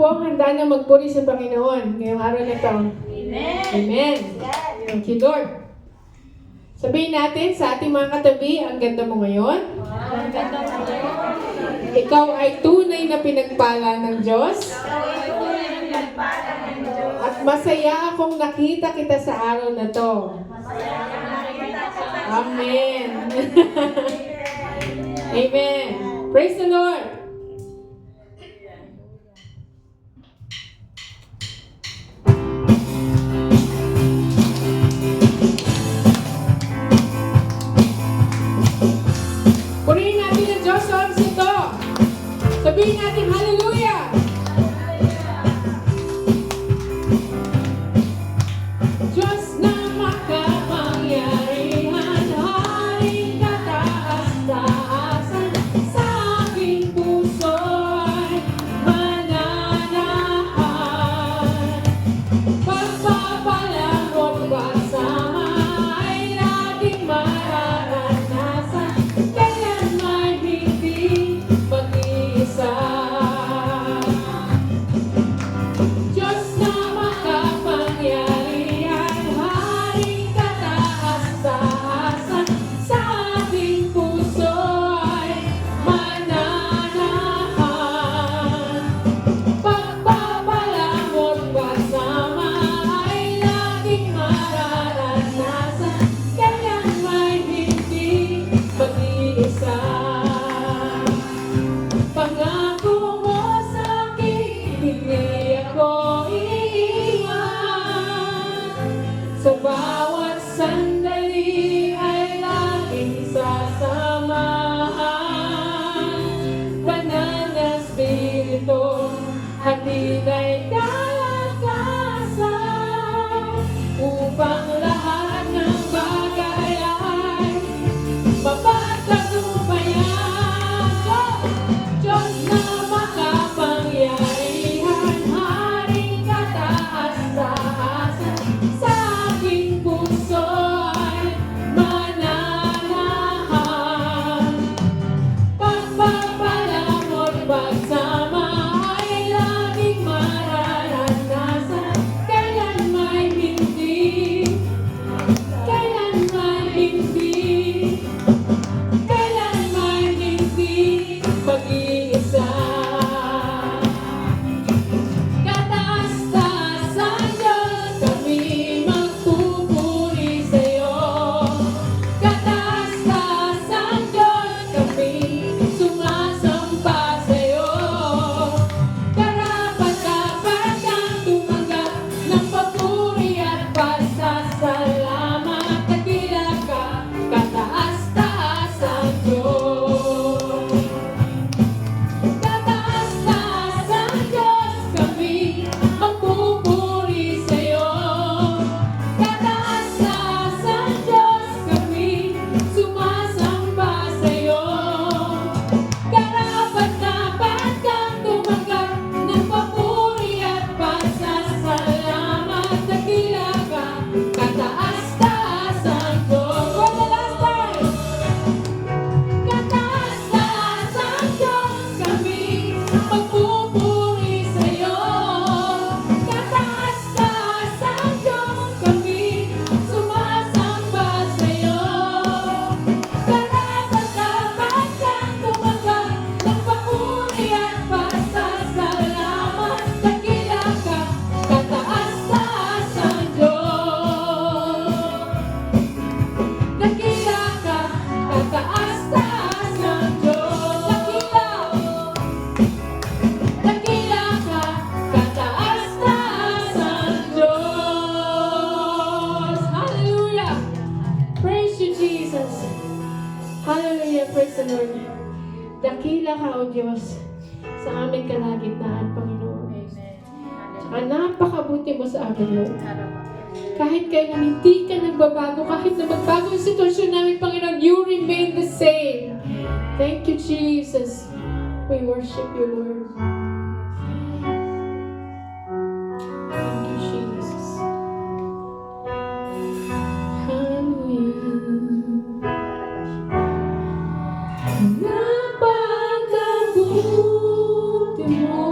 po ang handa na magpuri sa Panginoon ngayong araw na ito? Amen. Amen. Thank you, Lord. Sabihin natin sa ating mga katabi, ang ganda mo ngayon. Ang ganda mo ngayon. Ikaw ay tunay na pinagpala ng Diyos. At masaya akong nakita kita sa araw na to. Amen. Amen. Praise the Lord. Purihin natin ang Diyos sa oras ito. Sabihin natin, hallelujah! Diyos na makapangyarihan, haring kataas-taasan, sa aking puso'y mananahan. Pagpapalamot kasama ay laging mararanasan, kailan may hindi mag-iisa. Diyos na makapangyarihan, haring kataas-taasan, sa ating puso ay mananahan. Pagpapalamot kasama ay laging mararanasan, kailan may hindi mag-iisa. Pangako mo sa'kin, hindi ako iiwan. Sa bawat sandali ay laging sasamahan. Banal na Espiritu, hatid ay kalakasan, upang lahat ng bagay ay mapagtagumpayan. Diyos na makapangyarihan, haring kataas-taasan, sa aking puso ay mananahan. Pagpapalamot pagsama ay laging mararanasan, kailan may hindi, kailan may hindi, kailan may hindi mag-iisa. Kataas-taasan Diyos, kami magpupuri sa'yo. Kataas-taasan Diyos, kami sumasamba sa'yo. Karapat-dapat kang tumanggap ng papuri at pasasalamat. Dakila ka, kataas-taasan Diyos. Kataas-taasan Diyos, kami magpupuri sa'yo. Kataas-taasan Diyos, kami sumasamba sa'yo. Karapat-dapat kang tumanggap ng papuri at pasasalamat. Dakila ka, kataas-taasan Diyos. For the last time. Kataas-taasan Diyos, kami magpupuri sa'yo. Kataas-taasan Diyos, kami sumasamba sa'yo. Karapat-dapat kang tumanggap ng papuri at pasasalamat. Dakila ka, kataas-taasan Diyos. Dakila ka, kataas-taasan Diyos. Dakila ka, kataas-taasan Diyos. Hallelujah! Praise you, Jesus. Hallelujah, praise the Lord. Dakila ka, O Diyos, sa aming kalagitnaan, Panginoon. Tsaka napakabuti mo sa amin, Lord. Kahit kailan hindi ka nagbabago, kahit na magbago ang sitwasyon namin, Panginoon, you remain the same. Thank you, Jesus. We worship you, Lord. Thank you, Jesus. Hallelujah. Napakabuti mo.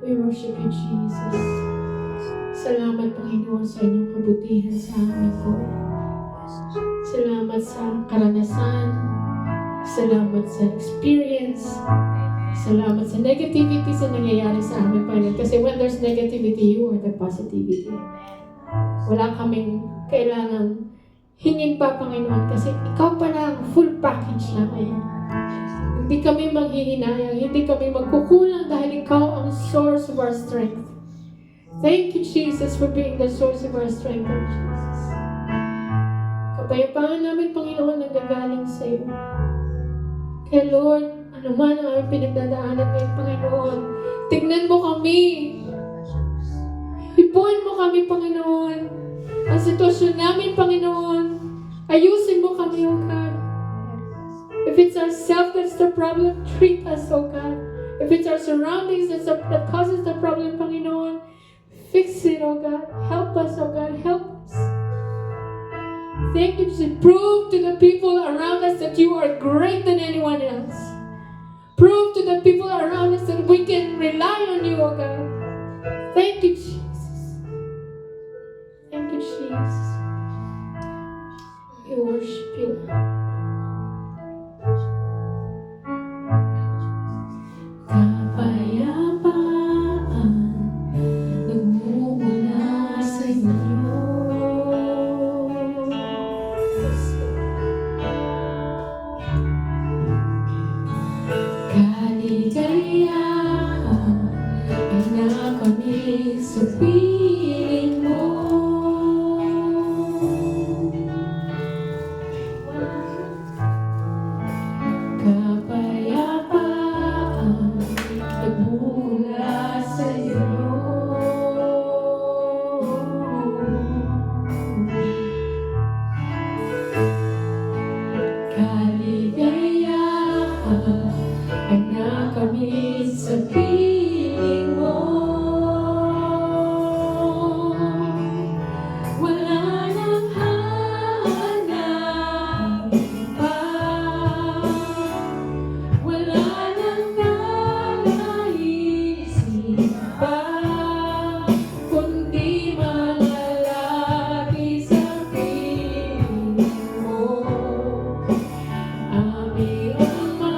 We worship you, Jesus. Salamat, Panginoon, sa inyong kabutihan sa amin, Lord. Salamat sa karanasan. Salamat sa experience. Salamat sa negativity sa nangyayari sa amin, Panginoon. Kasi when there's negativity, you are the positivity. Wala kaming kailangan hingin pa, Panginoon, kasi ikaw pa lang, full package namin. Hindi kami manghihinayang, hindi kami magkukulang dahil ikaw ang source of our strength. Thank you, Jesus, for being the source of our strength, Lord Jesus. Kapayapaan namin, Panginoon, nanggagaling sa iyo. Kaya Lord, ano man ang aming pinagdadaanan ngayon, Panginoon, tignan mo kami. Hipuin mo kami, Panginoon. Ang sitwasyon namin, Panginoon, ayusin mo kami, O God. If it's ourselves that's the problem, treat us, O God. If it's our surroundings that causes the problem, Panginoon, fix it, O God. Help us, O God. Help us. Thank you to prove to the people around us that you are greater than anyone else. Prove to the people around us that we can rely on you, O God. Thank you, Jesus. Thank you, Jesus. We worship you. Kapayapaan nagmumula sa inyo. Kaligayahan ay nakamit sa piling mo. Kapayapaan nagmula sa iyo. Kaligayahan ay nakamit sa piling mo. Wala nang hanapin pa. Wala nang nanaisip pa, kundi mangalagi sa piling mo. Aming Ama,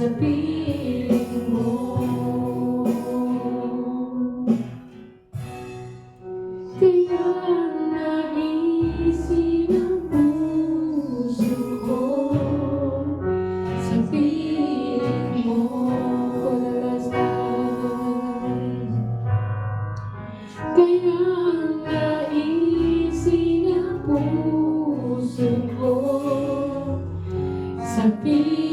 sa piling mo. Kaya naisin ang puso ko sa piling mo. Kaya naisin ang puso ko sa piling mo.